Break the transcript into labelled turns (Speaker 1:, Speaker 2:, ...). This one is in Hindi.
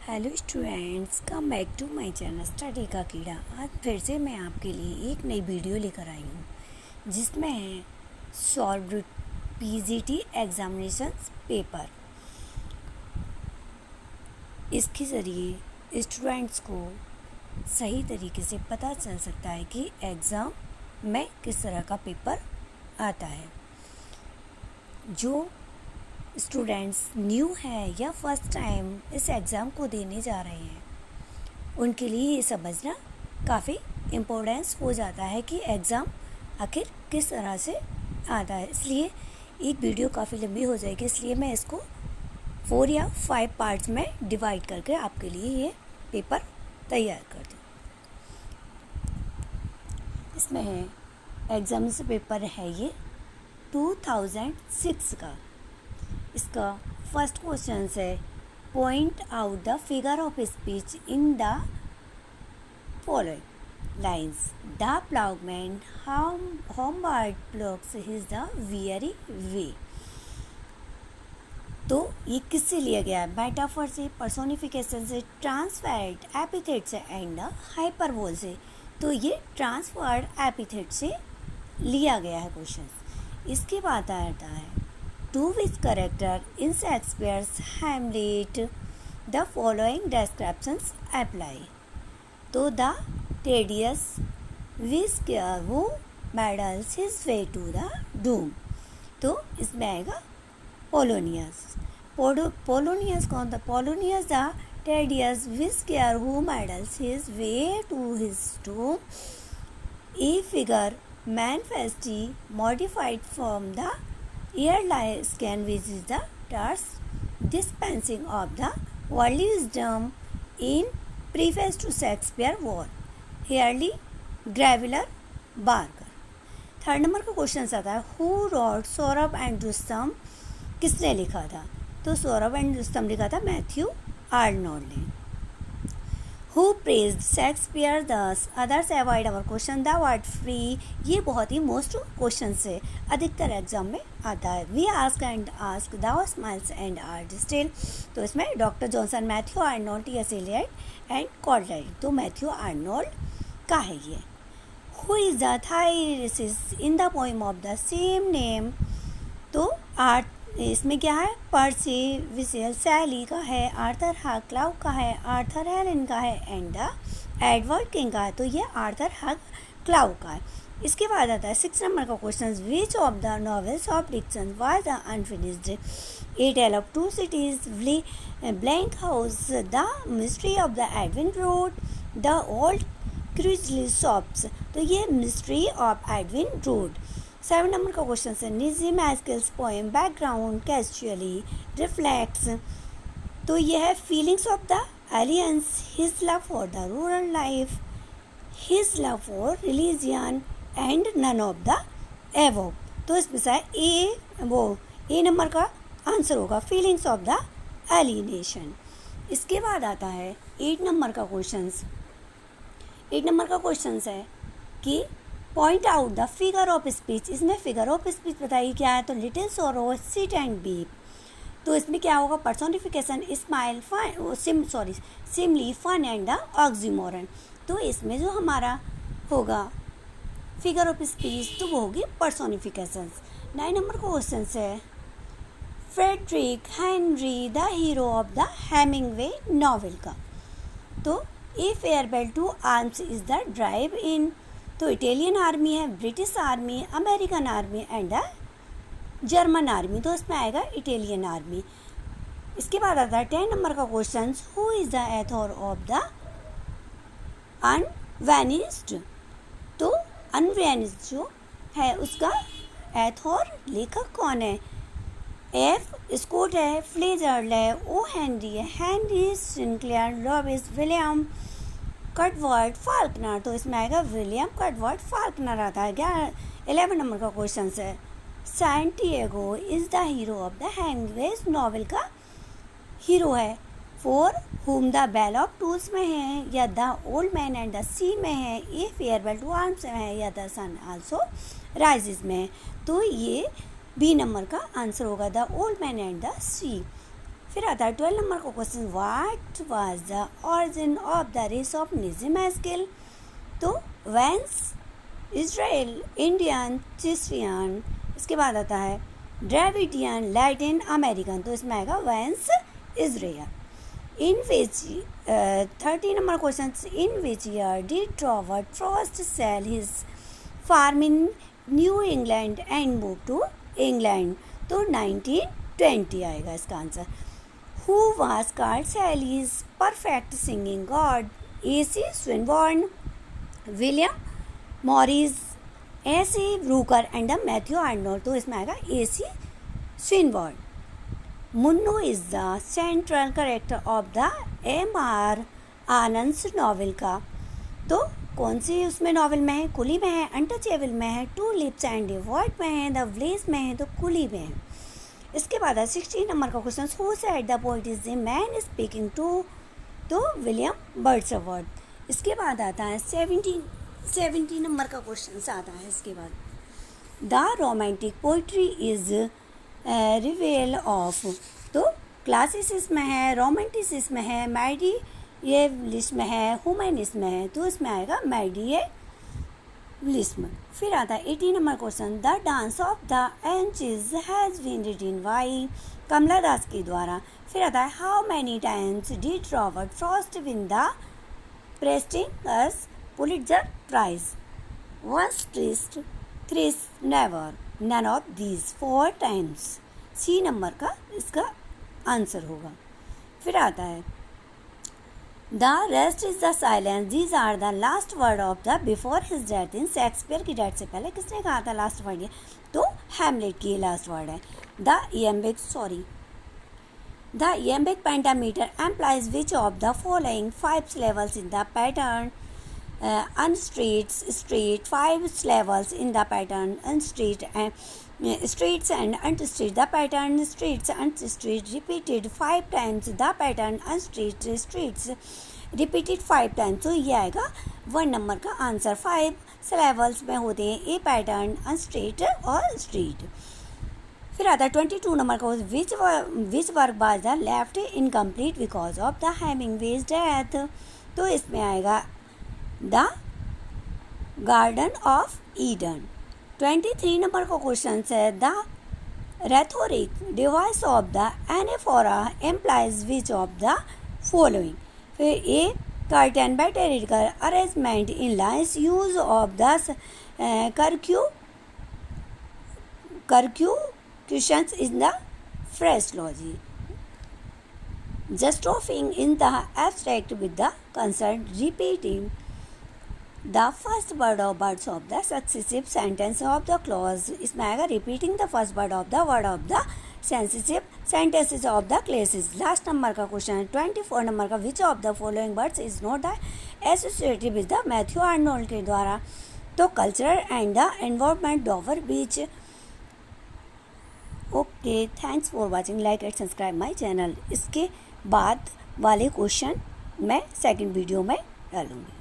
Speaker 1: Hello students, come back to my channel study का कीड़ा। आज फिर से मैं आपके लिए एक नई वीडियो लेकर आई हूँ जिसमें है सॉल्व्ड पीजीटी एग्जामिनेशन पेपर। इसके ज़रिए स्टूडेंट्स को सही तरीके से पता चल सकता है कि एग्ज़ाम में किस तरह का पेपर आता है। जो स्टूडेंट्स न्यू है या फर्स्ट टाइम इस एग्ज़ाम को देने जा रहे हैं, उनके लिए ये समझना काफ़ी इम्पोर्टेंस हो जाता है कि एग्ज़ाम आखिर किस तरह से आता है। इसलिए एक वीडियो काफ़ी लंबी हो जाएगी, इसलिए मैं इसको 4 या 5 पार्ट्स में डिवाइड करके आपके लिए ये पेपर तैयार कर दूँ। इसमें है एग्ज़ामिनेशन पेपर है ये 2006 का। इसका फर्स्ट क्वेश्चन है point out the figure of speech in the following lines. The ploughman homeward plods his the very way. तो ये किससे लिया गया है? मेटाफर से, पर्सोनिफिकेशन से, ट्रांसफर्ड एपिथेट से एंड हाइपरबोल से। तो ये ट्रांसफर्ड एपिथेट से लिया गया है क्वेश्चन। इसके बाद आता है To which character in Shakespeare's Hamlet the following descriptions apply? तो the tedious whisker who meddles his way to the doom। तो इसमें आएगा पोलोनियस। पोलोनियस कौन था? Polonius the tedious whisker who meddles his way to his doom, a figure manifestly modified from the early scan which is the task dispensing of the worldly wisdom in preface to Shakespeare war Harley Graveler Barker। Third number का क्वेश्चन आता है who rot Saurabh and Rustam. किसने लिखा था? तो सौरभ एंड रुस्तम लिखा था मैथ्यू आर्नोल्ड ने। हु प्रेज्ड शेक्सपियर दस others avoid our question the word free. ये बहुत ही मोस्ट क्वेश्चन से अधिकतर एग्जाम में आता है। We ask and ask the smiles and are still. तो इसमें doctor Johnson, Matthew Arnold, T S Eliot and Coleridge. तो मैथ्यू आर्नोल्ड का है ये। Who is the Thyrsis in the poem of the same name. तो आर्ट इसमें क्या है? पर्सी विसेल सैली का है, आर्थर हग क्लाउ का है, आर्थर हेलन का है एंड द एडवर्ड किंग का है। तो ये आर्थर हग क्लाउ का है। इसके बाद आता है 6 नंबर का question which of the novels of Dickens was the unfinished. A tale of two cities, bleak house, the mystery of the Edwin Drood, the old curiosity shops. तो ये mystery of Edwin Drood. 7 number का क्वेश्चन है Nissim Ezekiel's poem background casually reflects. तो यह है feelings of the aliens, his love for the rural life, his love for religion and none of the एवो। तो इसमें से ए नंबर का आंसर होगा फीलिंग्स ऑफ द एलिनेशन। इसके बाद आता है 8 नंबर का क्वेश्चन। 8 नंबर का क्वेश्चन है कि point out the figure of speech. इसमें फिगर ऑफ स्पीच बताइए क्या है? तो लिटिल सोरो, सिट एंड बीप। तो इसमें क्या होगा? Personification, smile, simile, fun and the oxymoron. तो इसमें जो हमारा होगा फिगर ऑफ स्पीच तो वो होगी पर्सोनिफिकेशन। 9 नंबर का क्वेश्चन है Frederic Henry the hero of the Hemingway novel का। तो a farewell to arms is the drive in. तो इटालियन आर्मी है, British army, American army and the German army. तो इसमें आएगा इटालियन आर्मी। इसके बाद आता है 10 नंबर का question who is the author of the unvanquished. तो अनवैनिस्ड जो है उसका एथर लेखक कौन है? एफ स्कॉट है, फ्लेजर्ड है, ओ हेनरी है, हेनरी सिंक्लेयर, लॉविस, विलियम कटवर्ड फाल्कनर। तो इसमें आएगा विलियम कटवर्ड फाल्कनर आता है। 11 नंबर का क्वेश्चन है Santiago is the hero of the Hemingway's novel का हीरो है। For whom the bell of tolls में है या the old man and the sea में है, ए फेयरवेल टू आर्म्स में है या द सन आल्सो राइजेस में है। तो ये बी नंबर का आंसर होगा the old man and the sea. फिर आता है 12 नंबर का question, what was the origin of the race of निज़िम-ए-स्किल। तो वेंस, इजराइल, इंडियन, चिस्टियन। इसके बाद आता है ड्राविडियन, लैटिन अमेरिकन। तो इसमें आएगा वेंस Israel. In which 30 number question, in which year did Robert Frost sell his farm in New England and move to England. तो 1920 आएगा इसका आंसर। Who was called Shelley's perfect singing god? AC Swinburne, William Morris, AC Brooker and the Matthew Arnold. तो इसमें आएगा AC Swinburne. Munoo is the central character of the M.R. Anand novel का। तो कौन सी उसमें नॉवेल में है? कुली में है, अनटचेबल में है, टू लिप्स एंड डिवॉइड में है, द विलेज में है, तो कुली में है। इसके बाद है 16 नंबर का question, who said the poet is the man speaking to? तो विलियम वर्ड्सवर्थ। इसके बाद आता है 17 नंबर का क्वेश्चन आता है। इसके बाद the romantic poetry is रिवेल of. तो क्लासिसिज्म में है, रोमांटिसिज्म में है, मेडिएवलिज्म में है, ह्यूमनिज्म में है। तो इसमें आएगा मेडिएवलिज्म। फिर आता है 18 number question, the dance of the eunuchs has been written by, Kamala Das के द्वारा। फिर आता है how many times did Robert Frost win the prestigious Pulitzer Prize? Once, twice, thrice, never, none of these, 4 times. C number का इसका आंसर होगा। फिर आता है the rest is the silence, these are the last word of the before his death. In Shakespeare की डेथ से पहले किसने कहा था लास्ट वर्ड? ये तो हैमलेट की लास्ट वर्ड है। The iambic pentameter implies which of the following 5 levels in the pattern? Unstraight, straight, 5 levels in the pattern unstraight, straights and unstraight. The pattern straights unstraight repeated 5 times. The pattern unstraight straights repeated 5 times. तो ये आएगा 1 नंबर का आंसर। 5 levels में होते हैं ये पैटर्न, अनस्ट्रेट और स्ट्रेट। फिर आता है 22 नंबर का, which work was the left incomplete because of the Hemingway's death. तो इसमें आएगा the garden of Eden. 23 number का क्वेश्चन है, the rhetoric device of the anaphora employs which of the following? फिर a certain theatrical arrangement in lines, use of the curcutions in the phraseology, juxtaposing in the abstract with the concern, repeating the first word of words of the successive sentence of the clause. इसमें आएगा repeating the first word of the word of the successive sentences of the clauses. Last number का क्वेश्चन है 24 नंबर का, which of the following words is not the associated with the Matthew Arnold के द्वारा? तो cultural and the environment, डॉवर beach. Okay, thanks for watching, like and subscribe my channel. इसके बाद वाले क्वेश्चन मैं सेकंड वीडियो में डालूँगी।